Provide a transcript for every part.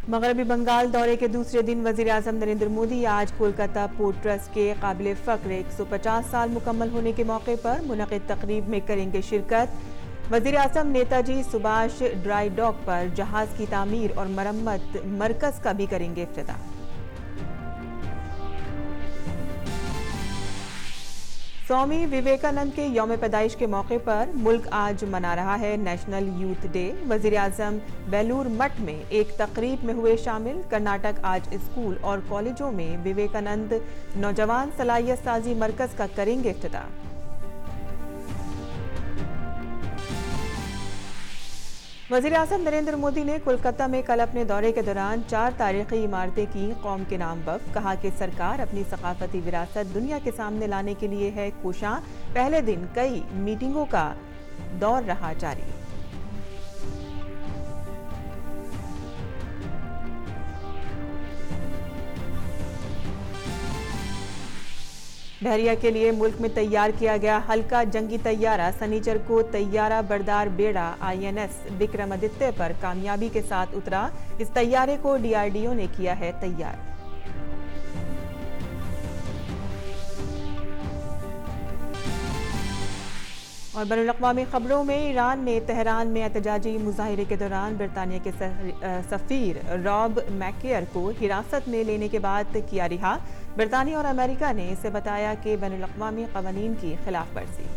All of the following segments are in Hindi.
मगरबी बंगाल दौरे के दूसरे दिन वजीर-ए-आजम नरेंद्र मोदी आज कोलकाता पोर्ट ट्रस्ट के काबिल फ़ख्र 150 साल मुकम्मल होने के मौके पर मुनक़िद तकरीब में करेंगे शिरकत। वजीर-ए-आजम नेताजी सुभाष ड्राई डॉक पर जहाज की तामीर और मरम्मत मरकज़ का भी करेंगे इफ्तिताह। स्वामी विवेकानंद के यौम पैदाइश के मौके पर मुल्क आज मना रहा है national youth day. वजीर-ए-आजम Belur Math में एक तकरीब में हुए शामिल। कर्नाटक आज स्कूल और कॉलेजों में विवेकानंद नौजवान सलाहियत साजी मरकज का करेंगे इफ्तिताह। वज़ीर-ए-आज़म नरेंद्र मोदी ने कोलकाता में कल अपने दौरे के दौरान 4 तारीखी इमारतें की कौम के नाम वक्फ। कहा कि सरकार अपनी सकाफती विरासत दुनिया के सामने लाने के लिए है कोशां। पहले दिन कई मीटिंगों का दौर रहा जारी। बहरिया के लिए मुल्क में तैयार किया गया हल्का जंगी तैयारा सनीचर को तैयारा बरदार बेड़ा INS विक्रमादित्य पर कामयाबी के साथ उतरा। इस तैयारे को DRDO ने किया है तैयार। और बैनुल-अक़वामी खबरों में ईरान ने तेहरान में एहतजाजी मुजाहिरे के दौरान बरतानिया के सफ़ीर रॉब मैकेयर को हिरासत में लेने के बाद किया रिहा। बरतानिया और अमेरिका ने इसे बताया कि बैनुल-अक़वामी क़वानीन की खिलाफ वर्जी।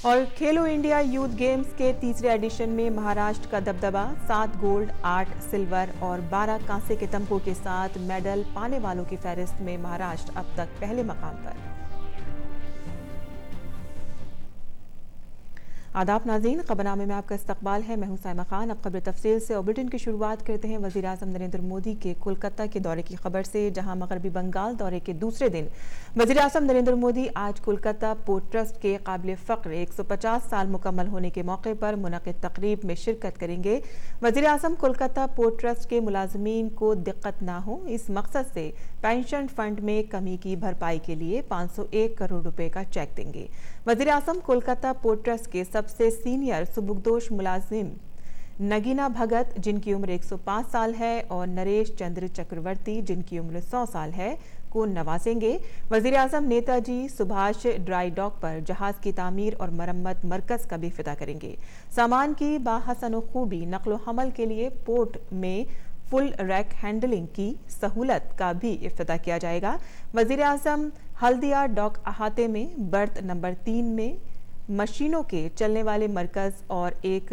और खेलो इंडिया यूथ गेम्स के तीसरे एडिशन में महाराष्ट्र का दबदबा। 7 गोल्ड, 8 सिल्वर और 12 कांसे के तमगों के साथ मेडल पाने वालों की फहरिस्त में महाराष्ट्र अब तक पहले मकाम पर। आदाब नाज़रीन, खबरनामे में आपका इस्तकबाल है। मैं हूं साइमा खान। अब खबर तफसील से और बुलेटिन की शुरुआत करते हैं वज़ीर-ए-आज़म नरेंद्र मोदी के कोलकाता के दौरे की खबर से, जहां मगरबी बंगाल दौरे के दूसरे दिन वज़ीर-ए-आज़म नरेंद्र मोदी आज कोलकाता पोर्ट ट्रस्ट के काबिल फ़ख्र 150 साल मुकम्मल होने के मौके पर मुनक़िद तकरीब में शिरकत करेंगे। वज़ीर-ए-आज़म कोलकाता पोर्ट ट्रस्ट के मुलाज़मीन को दिक्कत न हो, इस मकसद से पेंशन फंड में कमी की भरपाई के लिए 501 करोड़ रुपए का चेक देंगे। वज़ीर-ए-आज़म कोलकाता पोर्ट ट्रस्ट के सबसे सीनियर सुबुकदोश मुलाजिम नगीना भगत, जिनकी उम्र 105 साल है, और नरेश चंद्र चक्रवर्ती, जिनकी उम्र 100 साल है, को नवाजेंगे। वज़ीर-ए-आज़म नेताजी सुभाष ड्राई डॉक पर जहाज की तामीर और मरम्मत मरकज का भी इफ्तिताह करेंगे। सामान की बाहसन खूबी नकलो हमल के लिए पोर्ट में फुल रैक हैंडलिंग की सहूलत का भी इफ्तिताह किया जाएगा। वज़ीर-ए-आज़म हल्दिया डॉक अहाते में बर्थ नंबर 3 में मशीनों के चलने वाले मरकज और एक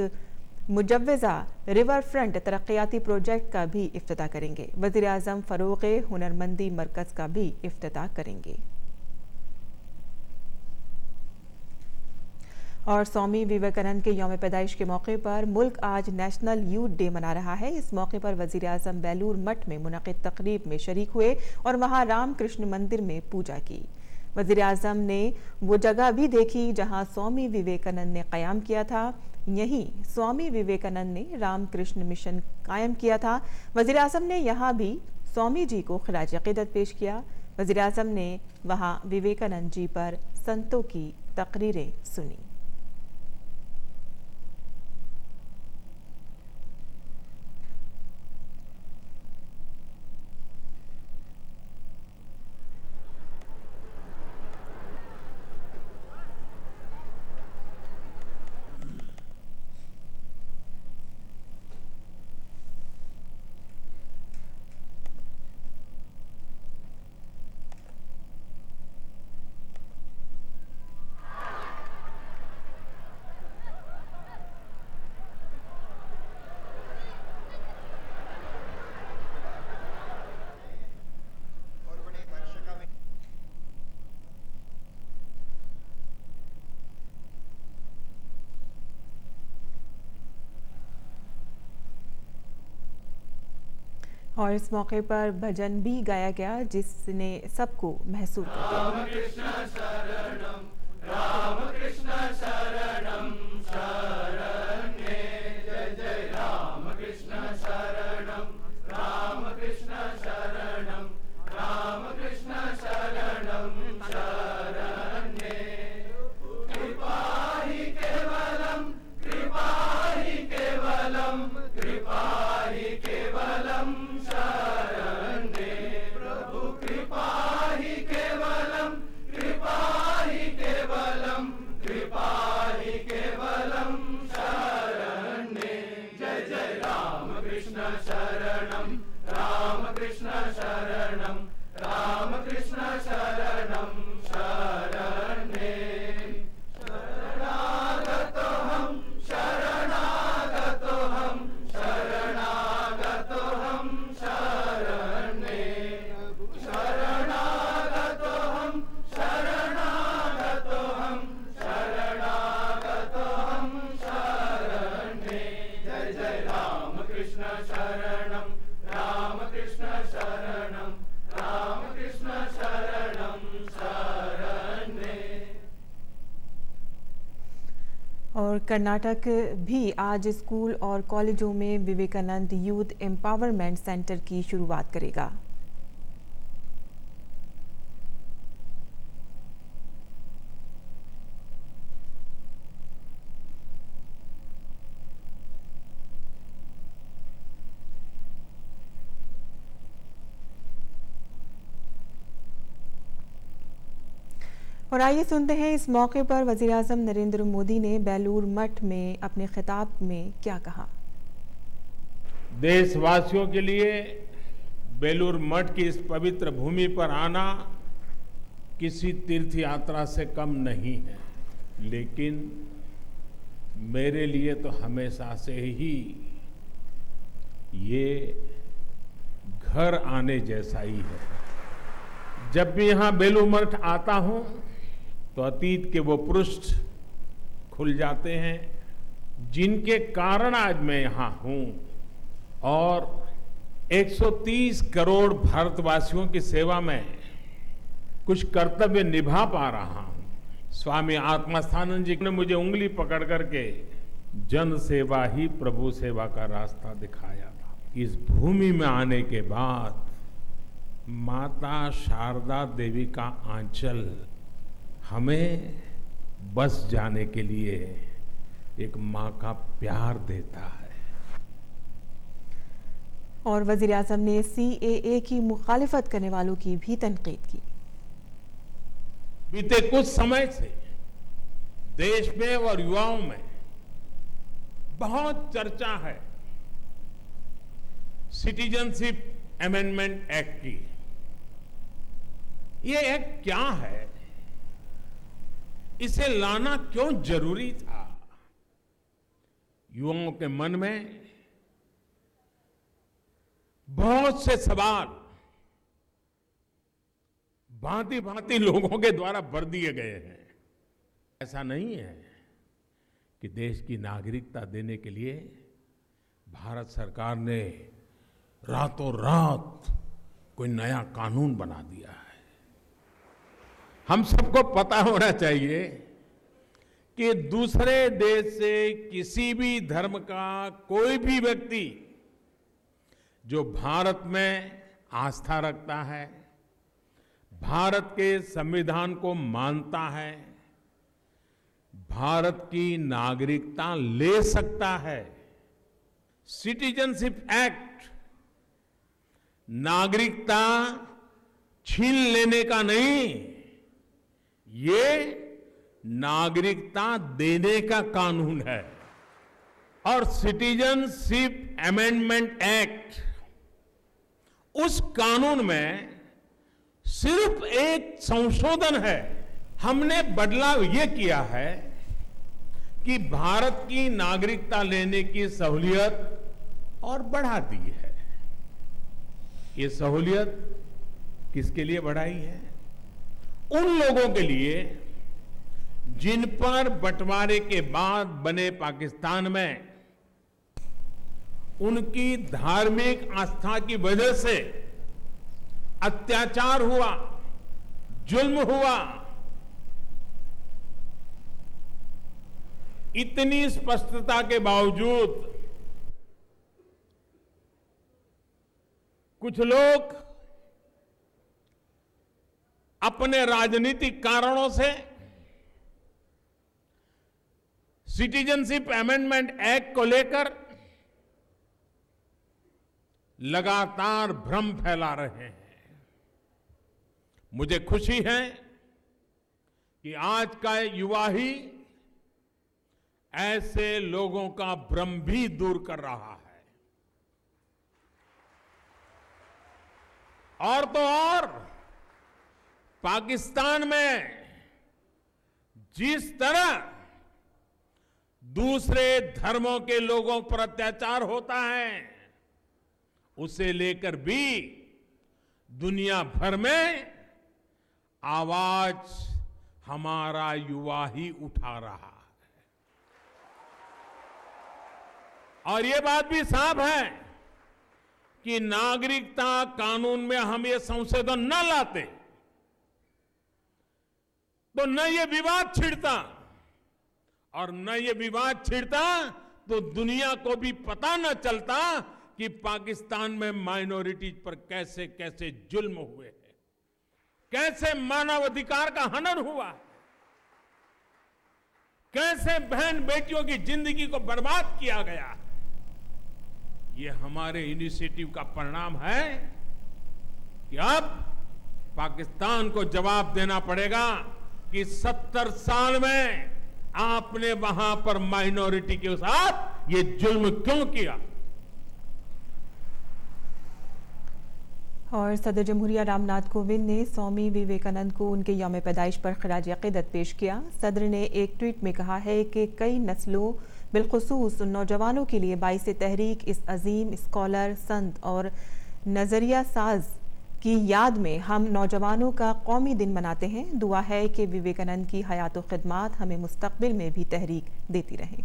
मुजव्वज़ा रिवर फ्रंट तरक्याती प्रोजेक्ट का भी इफ्तिताह करेंगे। वज़ीर-ए-आज़म फ़रोग़ हुनरमंदी मरकज का भी इफ्तिताह करेंगे। और स्वामी विवेकानंद के यौम पैदाइश के मौके पर मुल्क आज नेशनल यूथ डे मना रहा है। इस मौके पर वज़ीर-ए-आज़म बेलूर मठ में मुनक़िद तकरीब में शरीक हुए और वहाँ राम कृष्ण मंदिर में पूजा की। वज़ीर-ए-आज़म ने वो जगह भी देखी जहाँ स्वामी विवेकानंद ने क़याम किया था। यहीं स्वामी विवेकानंद ने रामकृष्ण मिशन कायम किया था। वज़ीर-ए-आज़म ने यहाँ भी स्वामी जी को ख़िराज अक़ीदत पेश किया। वज़ीर-ए-आज़म ने वहाँ विवेकानंद जी पर संतों की तकरीरें सुनी। और इस मौके पर भजन भी गाया गया जिसने सबको महसूस कर दिया। राम कृष्ण शरणम राम कृष्ण शरणम शरण्ये जय जय राम कृष्ण शरणम राम कृष्ण शरणम राम कृष्ण शरणम शरण्ये कृपा और कर्नाटक भी आज स्कूल और कॉलेजों में विवेकानंद यूथ एम्पावरमेंट सेंटर की शुरुआत करेगा। और आइए सुनते हैं इस मौके पर वज़ीर-ए-आज़म नरेंद्र मोदी ने बेलूर मठ में अपने खिताब में क्या कहा। देशवासियों के लिए बेलूर मठ की इस पवित्र भूमि पर आना किसी तीर्थ यात्रा से कम नहीं है, लेकिन मेरे लिए तो हमेशा से ही ये घर आने जैसा ही है। जब भी यहाँ बेलूर मठ आता हूँ तो अतीत के वो पृष्ठ खुल जाते हैं जिनके कारण आज मैं यहाँ हूँ और 130 करोड़ भारतवासियों की सेवा में कुछ कर्तव्य निभा पा रहा हूँ। स्वामी आत्मास्थानंद जी ने मुझे उंगली पकड़ करके जन सेवा ही प्रभु सेवा का रास्ता दिखाया था। इस भूमि में आने के बाद माता शारदा देवी का आंचल हमें बस जाने के लिए एक मां का प्यार देता है। और वज़ीर-ए-आज़म ने CAA की मुखालिफत करने वालों की भी तनकीद की। बीते कुछ समय से देश में और युवाओं में बहुत चर्चा है सिटीजनशिप अमेंडमेंट एक्ट की। ये एक्ट क्या है, इसे लाना क्यों जरूरी था? युवाओं के मन में बहुत से सवाल भांति भांति लोगों के द्वारा भर दिए गए हैं। ऐसा नहीं है कि देश की नागरिकता देने के लिए भारत सरकार ने रातों रात कोई नया कानून बना दिया है। हम सबको पता होना चाहिए कि दूसरे देश से किसी भी धर्म का कोई भी व्यक्ति जो भारत में आस्था रखता है, भारत के संविधान को मानता है, भारत की नागरिकता ले सकता है। सिटीजनशिप एक्ट नागरिकता छीन लेने का नहीं, ये नागरिकता देने का कानून है। और सिटीजनशिप अमेंडमेंट एक्ट उस कानून में सिर्फ एक संशोधन है। हमने बदलाव ये किया है कि भारत की नागरिकता लेने की सहूलियत और बढ़ा दी है। ये सहूलियत किसके लिए बढ़ाई है? उन लोगों के लिए जिन पर बंटवारे के बाद बने पाकिस्तान में उनकी धार्मिक आस्था की वजह से अत्याचार हुआ, जुल्म हुआ। इतनी स्पष्टता के बावजूद कुछ लोग अपने राजनीतिक कारणों से सिटीजनशिप अमेंडमेंट एक्ट को लेकर लगातार भ्रम फैला रहे हैं। मुझे खुशी है कि आज का युवा ही ऐसे लोगों का भ्रम भी दूर कर रहा है। और तो और पाकिस्तान में जिस तरह दूसरे धर्मों के लोगों पर अत्याचार होता है, उसे लेकर भी दुनिया भर में आवाज हमारा युवा ही उठा रहा है। और ये बात भी साफ है कि नागरिकता कानून में हम ये संशोधन न लाते तो न ये विवाद छिड़ता और न ये विवाद छिड़ता तो दुनिया को भी पता न चलता कि पाकिस्तान में माइनॉरिटीज पर कैसे कैसे जुल्म हुए हैं, कैसे मानवाधिकार का हनन हुआ, कैसे बहन बेटियों की जिंदगी को बर्बाद किया गया। ये हमारे इनिशिएटिव का परिणाम है कि अब पाकिस्तान को जवाब देना पड़ेगा कि 70 साल में आपने वहां पर माइनॉरिटी के साथ ये जुल्म क्यों किया। और सदर जमहूरिया रामनाथ कोविंद ने स्वामी विवेकानंद को उनके यौम पैदाइश पर खराज अकीदत पेश किया। सदर ने एक ट्वीट में कहा है कि कई नस्लों बिलखुसूस नौजवानों के लिए बाइस तहरीक इस अजीम स्कॉलर, संत और नजरिया साज की याद में हम नौजवानों का कौमी दिन मनाते हैं। दुआ है कि विवेकानंद की हयात व खिदमात हमें मुस्तकबिल में भी तहरीक देती रहें।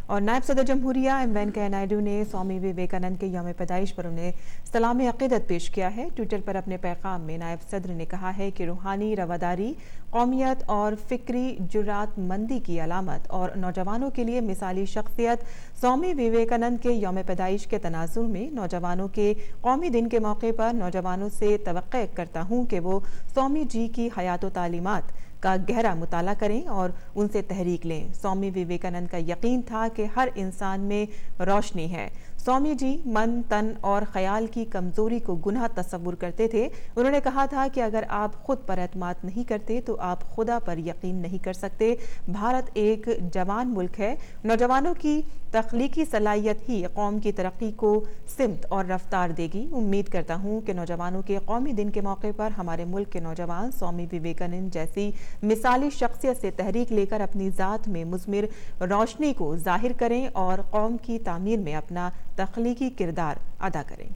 और नायब सदर जमहूरिया एम वेंकैया नायडू ने स्वामी विवेकानंद के यौम पैदाइश पर उन्हें सलाम अकीदत पेश किया है। ट्विटर पर अपने पैगाम में नायब सदर ने कहा है कि रूहानी रवादारी, कौमियत और फिक्री जुर्रातमंदी की अलामत और नौजवानों के लिए मिसाली शख्सियत स्वामी विवेकानंद के यौम पैदाइश के तनाजुर में नौजवानों के कौमी दिन के मौके पर नौजवानों से तवक्को करता हूँ कि वो स्वामी जी की हयात व तालीमात का गहरा मुताला करें और उनसे तहरीक लें। स्वामी विवेकानंद का यकीन था कि हर इंसान में रोशनी है। स्वामी जी मन, तन और ख्याल की कमजोरी को गुनाह तस्वुर करते थे। उन्होंने कहा था कि अगर आप खुद पर एतमाद नहीं करते तो आप खुदा पर यकीन नहीं कर सकते। भारत एक जवान मुल्क है। नौजवानों की तख्लीकी सलाहियत ही कौम की तरक्की को सिमत और रफ्तार देगी। उम्मीद करता हूँ कि नौजवानों के कौमी दिन के मौके पर हमारे मुल्क के नौजवान स्वामी विवेकानंद जैसी मिसाली शख्सियत से तहरीक लेकर अपनी ज़ात में मुज़मिर रोशनी को जाहिर करें और कौम की तामीर में अपना तख्लीकी किरदार अदा करें।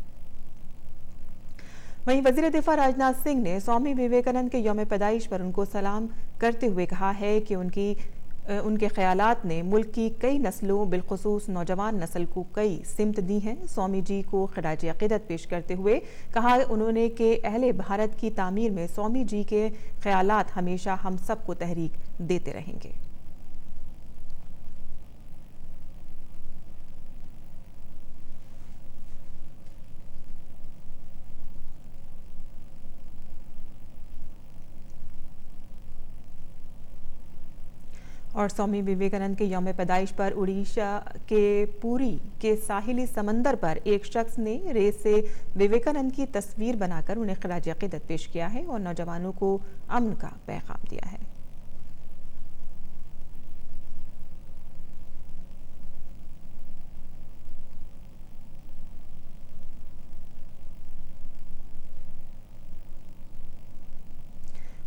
वहीं वज़ीर दिफा राजनाथ सिंह ने स्वामी विवेकानंद के यौम पैदाइश पर उनको सलाम करते हुए कहा है कि उनके ख्यालात ने मुल्क की कई नस्लों बिलखुसूस नौजवान नस्ल को कई सिमत दी हैं। स्वामी जी को खराज अकीदत पेश करते हुए कहा उन्होंने कि अहले भारत की तामीर में स्वामी जी के ख्यालात हमेशा हम सबको तहरीक देते रहेंगे। और स्वामी विवेकानंद के यौम पैदाइश पर उड़ीसा के पुरी के साहिली समंदर पर एक शख्स ने रेत से विवेकानंद की तस्वीर बनाकर उन्हें खराज अकीदत पेश किया है और नौजवानों को अमन का पैगाम दिया है।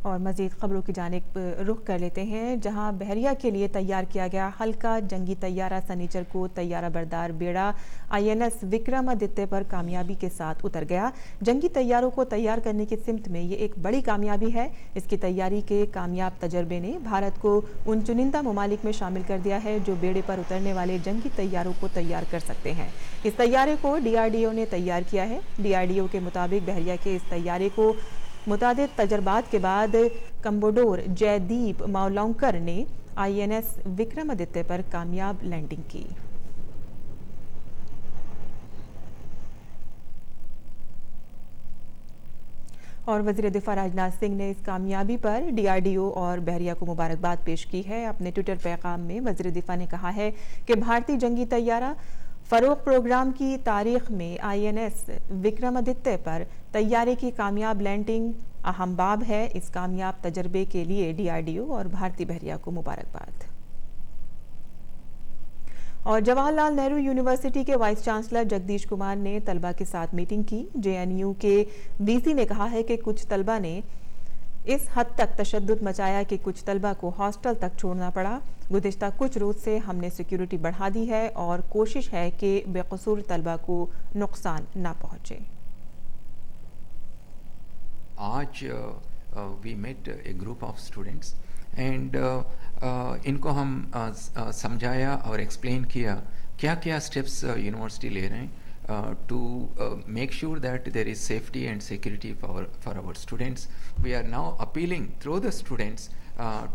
और मज़ीद खबरों की जानिब रुख कर लेते हैं, जहां बहरिया के लिए तैयार किया गया हल्का जंगी तैयारा सनीचर को तैयारा बरदार बेड़ा INS विक्रमादित्य पर कामयाबी के साथ उतर गया। जंगी तैयारों को तैयार करने की सिमत में ये एक बड़ी कामयाबी है। इसकी तैयारी के कामयाब तजर्बे ने भारत को उन चुनिंदा ममालिक में शामिल कर दिया है जो बेड़े पर उतरने वाले जंगी तैयारों को तैयार कर सकते हैं। इस तैयारे को DRDO ने तैयार किया है। DRDO के मुताबिक बहरिया के इस तैयारे को मुतादिद तजर्बात के बाद कम्बोडोर जयदीप मावलंकर ने INS विक्रमादित्य पर कामयाब लैंडिंग की। और वज़ीर दिफा राजनाथ सिंह ने इस कामयाबी पर DRDO और बहरिया को मुबारकबाद पेश की है। अपने ट्विटर पैगाम में वज़ीर दिफा ने कहा है कि भारतीय जंगी तैयारा फरोग प्रोग्राम की तारीख में INS विक्रमादित्य पर तैयारे की कामयाब लैंडिंग अहम बाब है। इस कामयाब तजर्बे के लिए DRDO और भारतीय बहरिया को मुबारकबाद। और जवाहरलाल नेहरू यूनिवर्सिटी के वाइस चांसलर जगदीश कुमार ने तलबा के साथ मीटिंग की। JNU के VC ने कहा है कि कुछ तलबा ने इस हद तक तशद्दुद मचाया कि कुछ तलबा को हॉस्टल तक छोड़ना पड़ा। गुज़िश्ता कुछ रोज से हमने सिक्योरिटी बढ़ा दी है और कोशिश है कि बेकसूर तलबा को नुकसान ना पहुंचे। आज we met a group of students and इनको हम समझाया और एक्सप्लेन किया क्या क्या स्टेप्स यूनिवर्सिटी ले रहे हैं to make sure that there is safety and security for our students. We are now appealing through the students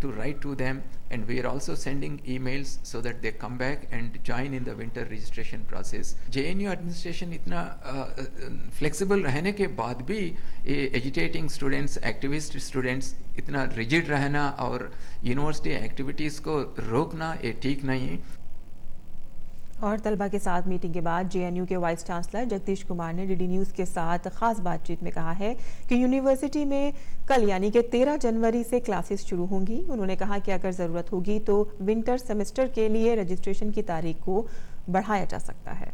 to write to them, and we are also sending emails so that they come back and join in the winter registration process. JNU administration इतना flexible रहने के बाद भी ये agitating students, activist students इतना rigid रहना और university activities को रोकना ये ठीक नहीं है. और तलबा के साथ मीटिंग के बाद जेएनयू के वाइस चांसलर जगदीश कुमार ने डीडी न्यूज़ के साथ खास बातचीत में कहा है कि यूनिवर्सिटी में कल यानी कि 13 जनवरी से क्लासेस शुरू होंगी। उन्होंने कहा कि अगर ज़रूरत होगी तो विंटर सेमेस्टर के लिए रजिस्ट्रेशन की तारीख को बढ़ाया जा सकता है।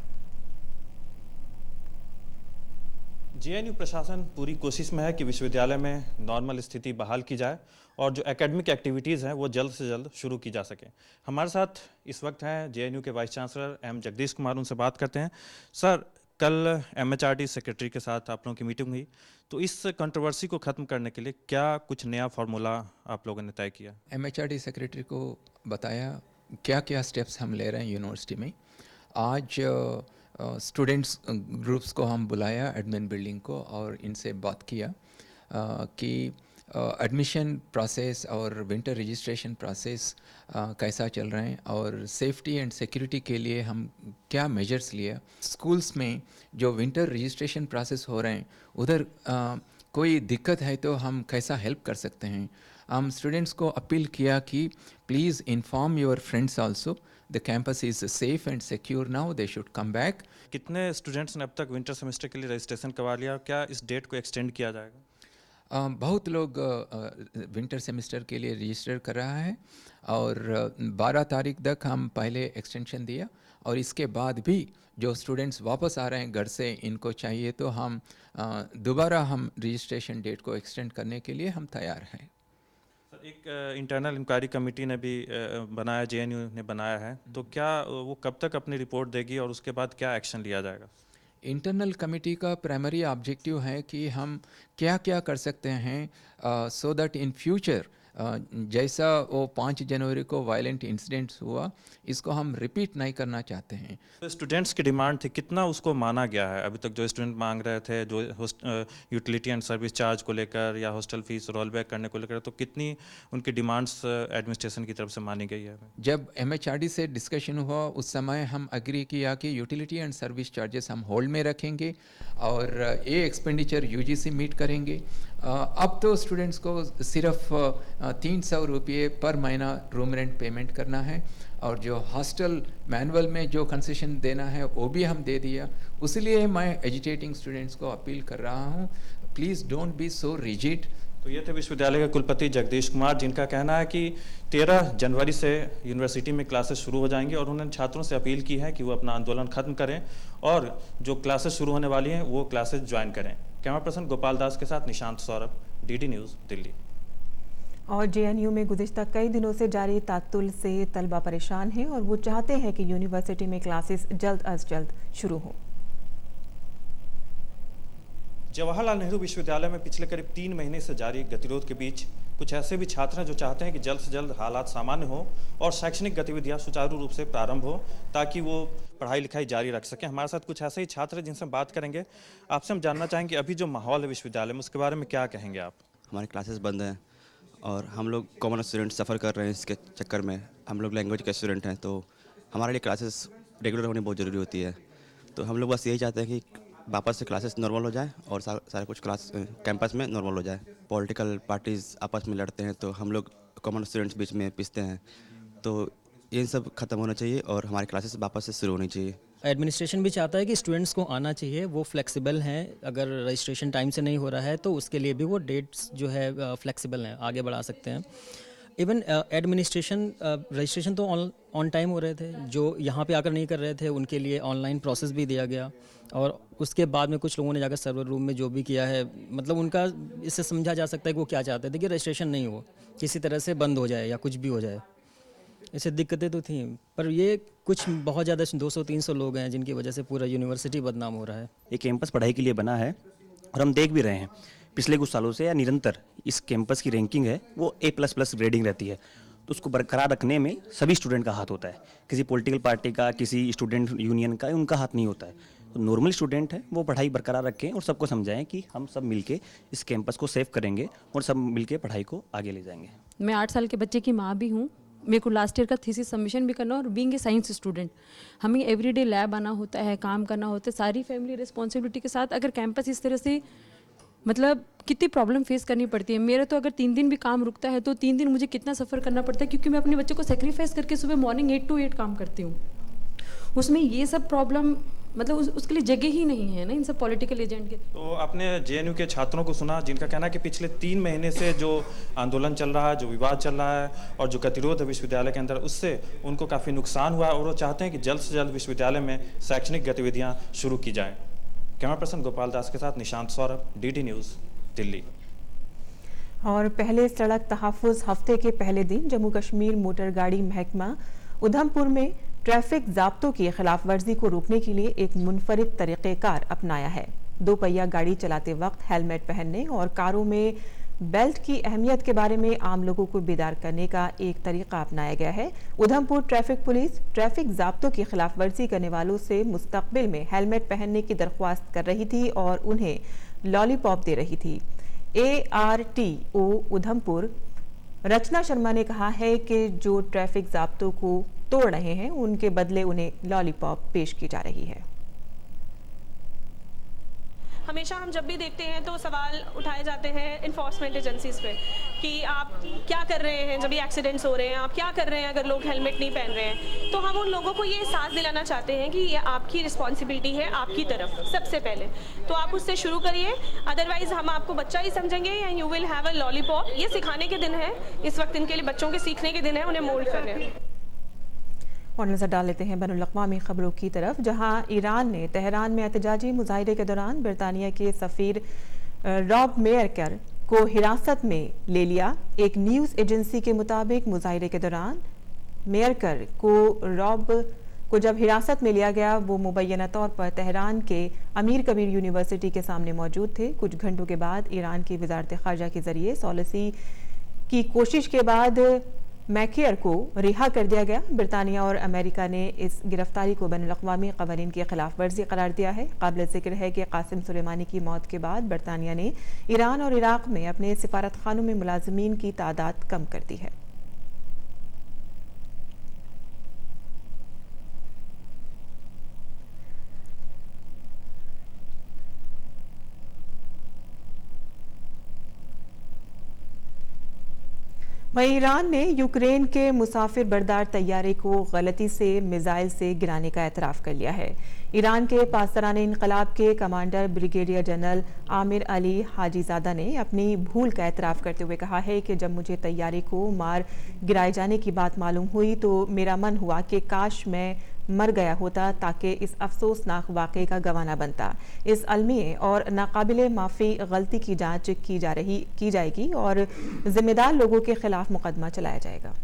जेएनयू प्रशासन पूरी कोशिश में है कि विश्वविद्यालय में नॉर्मल स्थिति बहाल की जाए और जो एकेडमिक एक्टिविटीज़ हैं वो जल्द से जल्द शुरू की जा सके। हमारे साथ इस वक्त हैं जेएनयू के vice chancellor M Jagdish Kumar, उनसे बात करते हैं। सर, कल एमएचआरडी सेक्रेटरी के साथ आप लोगों की मीटिंग हुई, तो इस कंट्रोवर्सी को ख़त्म करने के लिए क्या कुछ नया फार्मूला आप लोगों ने तय किया? एमएचआरडी सेक्रेटरी को बताया क्या क्या स्टेप्स हम ले रहे हैं यूनिवर्सिटी में। आज स्टूडेंट्स ग्रुप्स को हम बुलाया एडमिन बिल्डिंग को और इनसे बात किया कि एडमिशन प्रोसेस और विंटर रजिस्ट्रेशन प्रोसेस कैसा चल रहे हैं और सेफ्टी एंड सिक्योरिटी के लिए हम क्या मेजर्स लिया। स्कूल्स में जो विंटर रजिस्ट्रेशन प्रोसेस हो रहे हैं उधर कोई दिक्कत है तो हम कैसा हेल्प कर सकते हैं। हम स्टूडेंट्स को अपील किया कि please inform your friends also, the campus is safe and secure now, they should come back. कितने स्टूडेंट्स ने अब तक विंटर सेमेस्टर के लिए रजिस्ट्रेशन करवा लिया और क्या इस डेट को एक्सटेंड किया जाएगा? बहुत लोग विंटर सेमेस्टर के लिए रजिस्टर कर रहा है और 12 तारीख तक हम पहले एक्सटेंशन दिया और इसके बाद भी जो स्टूडेंट्स वापस आ रहे हैं घर से, इनको चाहिए तो हम दोबारा हम रजिस्ट्रेशन डेट को एक्सटेंड करने के लिए हम तैयार हैं। एक इंटरनल इंक्वायरी कमेटी ने भी बनाया, जेएनयू ने बनाया है, तो क्या वो कब तक अपनी रिपोर्ट देगी और उसके बाद क्या एक्शन लिया जाएगा? इंटरनल कमेटी का प्राइमरी ऑब्जेक्टिव है कि हम क्या क्या कर सकते हैं सो दैट इन फ्यूचर जैसा वो 5 जनवरी को वायलेंट इंसिडेंट्स हुआ, इसको हम रिपीट नहीं करना चाहते हैं। तो स्टूडेंट्स की डिमांड थी, कितना उसको माना गया है अभी तक? जो स्टूडेंट मांग रहे थे, जो यूटिलिटी एंड सर्विस चार्ज को लेकर या हॉस्टल फीस रोल बैक करने को लेकर, तो कितनी उनकी डिमांड्स एडमिनिस्ट्रेशन की तरफ से मानी गई है? जब एमएचआरडी से डिस्कशन हुआ उस समय हम एग्री किया कि यूटिलिटी एंड सर्विस चार्जेस हम होल्ड में रखेंगे और ये एक्सपेंडिचर यूजीसी मीट करेंगे। अब तो स्टूडेंट्स को सिर्फ 300 रुपये पर महीना रूम रेंट पेमेंट करना है और जो हॉस्टल मैनुअल में जो कंसेशन देना है वो भी हम दे दिया। इसलिए मैं एजुटेटिंग स्टूडेंट्स को अपील कर रहा हूँ, please don't be so rigid. तो ये थे विश्वविद्यालय के कुलपति जगदीश कुमार, जिनका कहना है कि 13 जनवरी से यूनिवर्सिटी में क्लासेस शुरू हो जाएंगी और उन्होंने छात्रों से अपील की है कि वो अपना आंदोलन खत्म करें और जो क्लासेस शुरू होने वाली हैं वो क्लासेस ज्वाइन करें। कैमरा पर्सन गोपाल दास के साथ निशांत सौरभ, डीडी न्यूज़, दिल्ली। और जेएनयू में गुज़िश्ता कई दिनों से जारी तात्तुल से तलबा परेशान हैं और वो चाहते हैं कि यूनिवर्सिटी में क्लासेस जल्द अज जल्द शुरू हों। जवाहरलाल नेहरू विश्वविद्यालय में पिछले करीब 3 महीने से जारी गतिरोध के बीच कुछ ऐसे भी छात्र हैं जो चाहते हैं कि जल्द से जल्द हालात सामान्य हो और शैक्षणिक गतिविधियां सुचारू रूप से प्रारंभ हो ताकि वो पढ़ाई लिखाई जारी रख सकें। हमारे साथ कुछ ऐसे ही छात्र हैं जिनसे हम बात करेंगे। आपसे हम जानना चाहेंगे अभी जो माहौल है विश्वविद्यालय में, उसके बारे में क्या कहेंगे आप? हमारे क्लासेस बंद हैं और हम लोग कॉमन स्टूडेंट सफ़र कर रहे हैं इसके चक्कर में। हम लोग लैंग्वेज के स्टूडेंट हैं तो हमारे लिए क्लासेस रेगुलर होनी बहुत ज़रूरी होती है। तो हम लोग बस यही चाहते हैं कि वापस से क्लासेस नॉर्मल हो जाए और सारा कुछ क्लास कैंपस में नॉर्मल हो जाए। पॉलिटिकल पार्टीज़ आपस में लड़ते हैं तो हम लोग कॉमन स्टूडेंट्स बीच में पिसते हैं, तो ये सब खत्म होना चाहिए और हमारी क्लासेस वापस से शुरू होनी चाहिए। एडमिनिस्ट्रेशन भी चाहता है कि स्टूडेंट्स को आना चाहिए, वो फ्लेक्सिबल हैं। अगर रजिस्ट्रेशन टाइम से नहीं हो रहा है तो उसके लिए भी वो डेट्स जो है फ्लेक्सिबल हैं, आगे बढ़ा सकते हैं। इवन एडमिनिस्ट्रेशन रजिस्ट्रेशन तो ऑन टाइम हो रहे थे, जो यहाँ पे आकर नहीं कर रहे थे उनके लिए ऑनलाइन प्रोसेस भी दिया गया और उसके बाद में कुछ लोगों ने जाकर सर्वर रूम में जो भी किया है, मतलब उनका इससे समझा जा सकता है कि वो क्या चाहते थे कि रजिस्ट्रेशन नहीं हो, किसी तरह से बंद हो जाए या कुछ भी हो जाए। इससे दिक्कतें तो थी, पर ये कुछ बहुत ज़्यादा 200-300 लोग हैं जिनकी वजह से पूरा यूनिवर्सिटी बदनाम हो रहा है। ये कैंपस पढ़ाई के लिए बना है और हम देख भी रहे हैं पिछले कुछ सालों से या निरंतर इस कैंपस की रैंकिंग है वो A++ ग्रेडिंग रहती है। तो उसको बरकरार रखने में सभी स्टूडेंट का हाथ होता है, किसी पॉलिटिकल पार्टी का, किसी स्टूडेंट यूनियन का, उनका हाथ नहीं होता है। नॉर्मल स्टूडेंट हैं वो पढ़ाई बरकरार रखें और सबको समझाएं कि हम सब मिलके इस कैंपस को सेव करेंगे और सब मिलके पढ़ाई को आगे ले जाएंगे। मैं 8 साल के बच्चे की माँ भी हूँ। मेरे को लास्ट ईयर का थीसिस सबमिशन भी करना और बीइंग ए साइंस स्टूडेंट हमें एवरीडे लैब आना होता है, काम करना होता है, सारी फैमिली रिस्पॉन्सिबिलिटी के साथ अगर कैंपस इस तरह से मतलब कितनी प्रॉब्लम फेस करनी पड़ती है। मेरा तो अगर 3 दिन भी काम रुकता है तो 3 दिन मुझे कितना सफ़र करना पड़ता है, क्योंकि मैं अपने बच्चे को सेक्रीफाइस करके सुबह मॉर्निंग 8 to 8 काम करती हूँ। उसमें ये सब प्रॉब्लम मतलब उसके लिए जगह ही नहीं है ना इन सब पॉलिटिकल एजेंट के। तो आपने जेएनयू के छात्रों को सुना जिनका कहना है कि पिछले 3 महीने से जो आंदोलन चल रहा है, जो विवाद चल रहा है और जो गतिरोध है विश्वविद्यालय के अंदर, उससे उनको काफ़ी नुकसान हुआ है और वो चाहते हैं कि जल्द से जल्द विश्वविद्यालय में शैक्षणिक गतिविधियाँ शुरू की जाएँ। कैमरा पर्सन गोपाल दास के साथ निशांत सौरभ, DD न्यूज़, दिल्ली। और पहले सड़क तहफ़्फ़ुज़ हफ्ते के पहले दिन जम्मू कश्मीर मोटर गाड़ी महकमा उधमपुर में ट्रैफिक ज़ाब्तों की खिलाफ वर्जी को रोकने के लिए एक मुनफरिद तरीक़ेकार अपनाया है। 2 पहिया गाड़ी चलाते वक्त हेलमेट पहनने और कारों में बेल्ट की अहमियत के बारे में आम लोगों को बेदार करने का एक तरीका अपनाया गया है। उधमपुर ट्रैफिक पुलिस ट्रैफिक ज़ाब्तों की खिलाफ वर्जी करने वालों से मुस्तकबिल में हेलमेट पहनने की दरख्वास्त कर रही थी और उन्हें लॉलीपॉप दे रही थी। ARTO उधमपुर रचना शर्मा ने कहा है कि जो ट्रैफिक ज़ाब्तों को तोड़ रहे हैं उनके बदले उन्हें लॉलीपॉप पेश की जा रही है। हमेशा हम जब भी देखते हैं तो सवाल उठाए जाते हैं इन्फोर्समेंट एजेंसीज पे कि आप क्या कर रहे हैं जब ये एक्सीडेंट्स हो रहे हैं, आप क्या कर रहे हैं अगर लोग हेलमेट नहीं पहन रहे हैं। तो हम उन लोगों को ये एहसास दिलाना चाहते हैं कि ये आपकी रिस्पॉन्सिबिलिटी है, आपकी तरफ सबसे पहले तो आप उससे शुरू करिए, अदरवाइज हम आपको बच्चा ही समझेंगे and you will have a lollipop. ये सिखाने के दिन है, इस वक्त इनके लिए बच्चों के सीखने के दिन है, उन्हें मोल्ड करने। और नजर डाल लेते हैं बैनुल-अक़वामी खबरों की तरफ, जहां ईरान ने तेहरान में एहतजाजी मुजाहिरे के दौरान बरतानिया के सफ़ीर रॉब मेयरकर को हिरासत में ले लिया। एक न्यूज़ एजेंसी के मुताबिक मुजाहिरे के दौरान मेयरकर को रॉब को जब हिरासत में लिया गया वो मुबैना तौर पर तेहरान के अमीर कबीर यूनिवर्सिटी के सामने मौजूद थे। कुछ घंटों के बाद ईरान की वजारत ख़ारजा के ज़रिए सॉलिसी की कोशिश के बाद मैकेयर को रिहा कर दिया गया। बरतानिया और अमेरिका ने इस गिरफ्तारी को बैनुल-अक़वामी क़वानीन की खिलाफ वर्जी करार दिया है। काबिल ज़िक्र है कि कासिम सुलेमानी की मौत के बाद बरतानिया ने ईरान और इराक़ में अपने सिफारत खानों में मुलाजमीन की तादाद कम कर दी है। वहीं ईरान ने यूक्रेन के मुसाफिर बरदार तैयारे को गलती से मिसाइल से गिराने का एतराफ़ कर लिया है। ईरान के पासदाराने इनकलाब के commander brigadier general Amir Ali Hajizadeh ने अपनी भूल का एतराफ़ करते हुए कहा है कि जब मुझे तैयारे को मार गिराए जाने की बात मालूम हुई तो मेरा मन हुआ कि काश मैं मर गया होता ताकि इस अफसोसनाक वाक़े का गवाह न बनता। इस अलमी और नाकाबिले माफ़ी गलती की जांच की जाएगी और जिम्मेदार लोगों के खिलाफ मुकदमा चलाया जाएगा।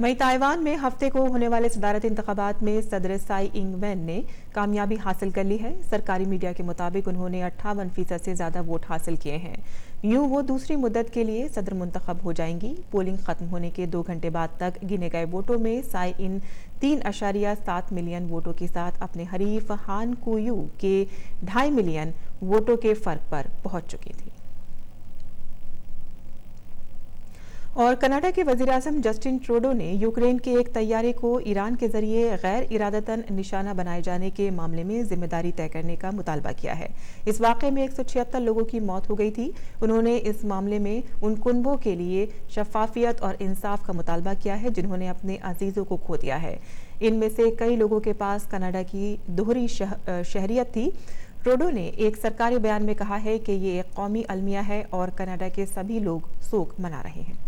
वहीं ताइवान में हफ्ते को होने वाले सदारती इंतखाबात में सदर साई इंग-वेन ने कामयाबी हासिल कर ली है। सरकारी मीडिया के मुताबिक उन्होंने 58% से ज़्यादा वोट हासिल किए हैं। यूं वो दूसरी मुद्दत के लिए सदर मुंतखब हो जाएंगी। पोलिंग खत्म होने के 2 घंटे बाद तक गिने गए वोटों में साई इन 3.7 मिलियन वोटों के साथ अपने हरीफ हान कुयू के 2.5 मिलियन वोटों के फर्क पर पहुंच चुकी थी। और कनाडा के वज़ीर-ए-आज़म जस्टिन ट्रूडो ने यूक्रेन के एक तैयारे को ईरान के जरिए गैर इरादतन निशाना बनाए जाने के मामले में जिम्मेदारी तय करने का मुतालबा किया है। इस वाक़े में 176 लोगों की मौत हो गई थी। उन्होंने इस मामले में उन कुनबों के लिए शफाफियत और इंसाफ का मुतालबा किया है जिन्होंने अपने अजीज़ों को खो दिया है। इनमें से कई लोगों के पास कनाडा की दोहरी शहरियत थी। ट्रूडो ने एक सरकारी बयान में कहा है कि ये एक कौमी अलमिया है और कनाडा के सभी लोग शोक मना रहे हैं।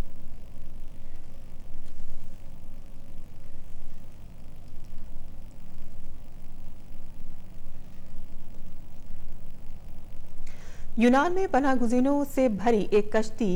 यूनान में पनाह गुज़ीनों से भरी एक कश्ती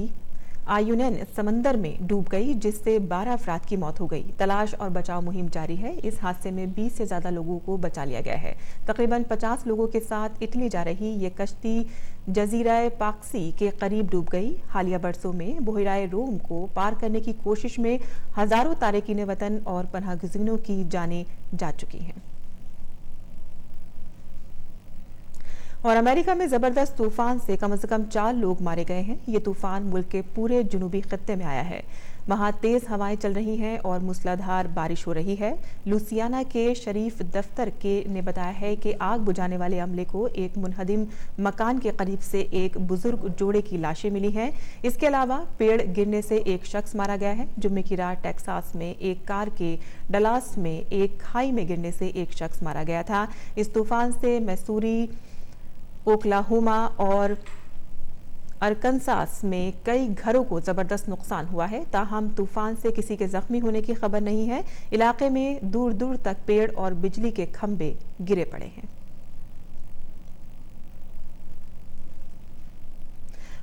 आयुनन समंदर में डूब गई, जिससे 12 अफराद की मौत हो गई। तलाश और बचाव मुहिम जारी है। इस हादसे में 20 से ज्यादा लोगों को बचा लिया गया है। तकरीबन 50 लोगों के साथ इटली जा रही ये कश्ती जजीरा पाक्सी के करीब डूब गई। हालिया बरसों में बहराए रोम को पार करने की कोशिश में हजारों तारकीन वतन और पनाहगज़ीनों की जानें जा चुकी हैं। और अमेरिका में जबरदस्त तूफान से कम 4 लोग मारे गए हैं। ये तूफान मुल्क के पूरे जुनूबी खत्ते में आया है। वहां तेज हवाएं चल रही हैं और मूसलाधार बारिश हो रही है। लुसियाना के शरीफ दफ्तर के ने बताया है कि आग बुझाने वाले अमले को एक मुनहदिम मकान के करीब से एक बुजुर्ग जोड़े की लाशें मिली हैं। इसके अलावा पेड़ गिरने से एक शख्स मारा गया है। जुम्मे की रात टेक्सास में एक कार के डलास में एक खाई में गिरने से एक शख्स मारा गया था। इस तूफान से मैसूरी, ओक्लाहोमा और अरकनसास में कई घरों को जबरदस्त नुकसान हुआ है। ताहम तूफान से किसी के जख्मी होने की खबर नहीं है। इलाके में दूर दूर तक पेड़ और बिजली के खंभे गिरे पड़े हैं।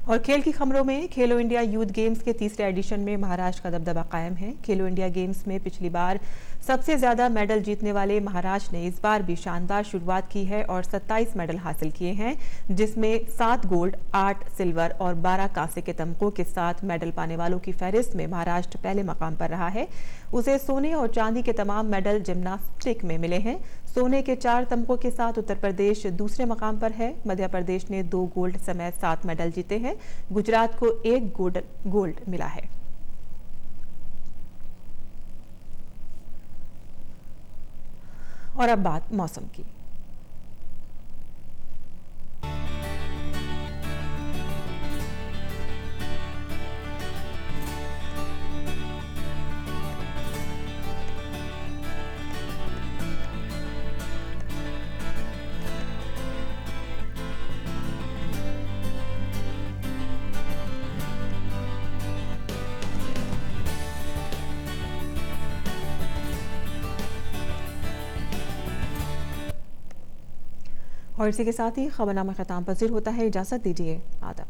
और खेल की खबरों में खेलो इंडिया यूथ गेम्स के तीसरे एडिशन में महाराष्ट्र का दबदबा कायम है। खेलो इंडिया गेम्स में पिछली बार सबसे ज्यादा मेडल जीतने वाले महाराष्ट्र ने इस बार भी शानदार शुरुआत की है और 27 मेडल हासिल किए हैं, जिसमें 7 गोल्ड, 8 सिल्वर और 12 कांसे के तमगों के साथ मेडल पाने वालों की फहरिस्त में महाराष्ट्र पहले मकाम पर रहा है। उसे सोने और चांदी के तमाम मेडल जिम्नास्टिक में मिले हैं। सोने के 4 तमगों के साथ उत्तर प्रदेश दूसरे मकाम पर है। मध्य प्रदेश ने 2 गोल्ड समेत 7 मेडल जीते हैं। गुजरात को 1 गोल्ड मिला है। और अब बात मौसम की। और इसी के साथ ही खबरनामा खत्म पजीर होता है। इजाजत दीजिए। आदाब।